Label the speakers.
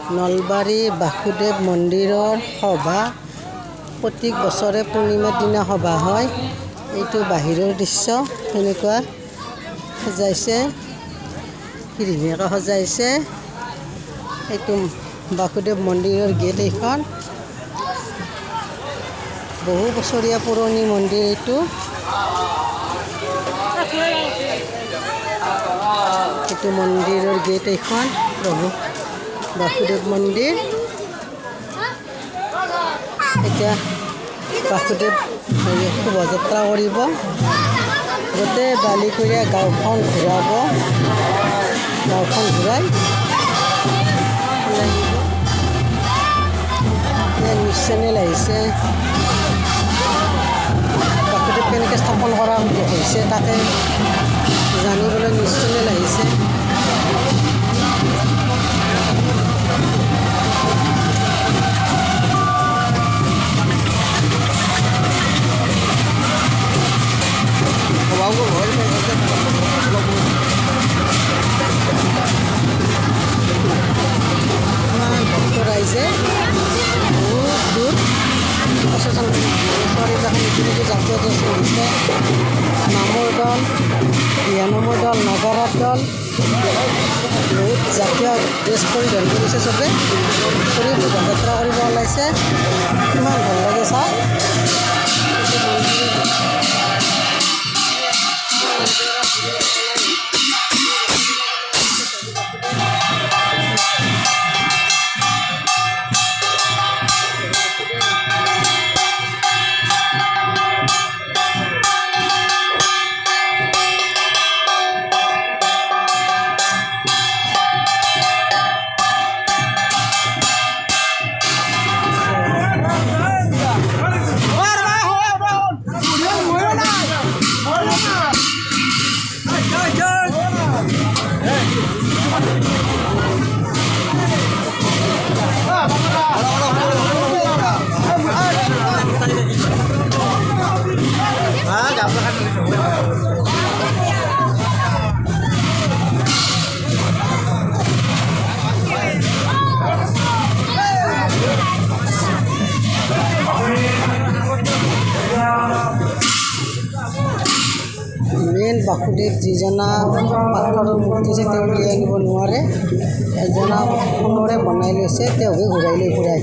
Speaker 1: নলবাৰী বাসুদেৱ মন্দিৰৰ সভা প্ৰত্যেক বছৰে পূৰ্ণিমাৰ দিনা সভা হয়। এইটো বাহিৰৰ দৃশ্য, এনেকুৱা সজাইছে, কি ধুনীয়াকৈ সজাইছে। এইটো বাসুদেৱ মন্দিৰৰ গেট এইখন, বহু বছৰীয়া পুৰণি মন্দিৰ এইটো। এইটো মন্দিৰৰ গেট এইখন, প্ৰভু বাসুদেৱ মন্দিৰ। এতিয়া বাসুদেৱ শোভাযাত্ৰা কৰিব, গোটেই বালিকুৰীয়া গাঁওখন ঘূৰাব, গাঁওখন ঘূৰাই নিউজ চেনেল আহিছে। বাসুদেৱ কেনেকৈ স্থাপন কৰা হৈছে তাকে জানিবলৈ নিউজ চেনেল আহিছে। ভক্ত ৰাইজে বহুত দূৰ জাতীয় ড্ৰেছ পিন্ধিছে, নামৰ দল, বিয়ানামৰ দল, নগৰৰ দল, বহুত জাতীয় ড্ৰেছ পৰিধান কৰিছে। চবে কৰি শোভাযাত্ৰা কৰিব ওলাইছে, কিমান ভাল লাগে চাওক। মেইন বাসুদেৱ যিজনা পাথৰৰ মূৰ্তি আছে তেওঁ উলিয়াই আনিব নোৱাৰে, এজনা সোণৰে বনাই লৈছে, তেওঁকে ঘূৰাই লৈ ফুৰাই।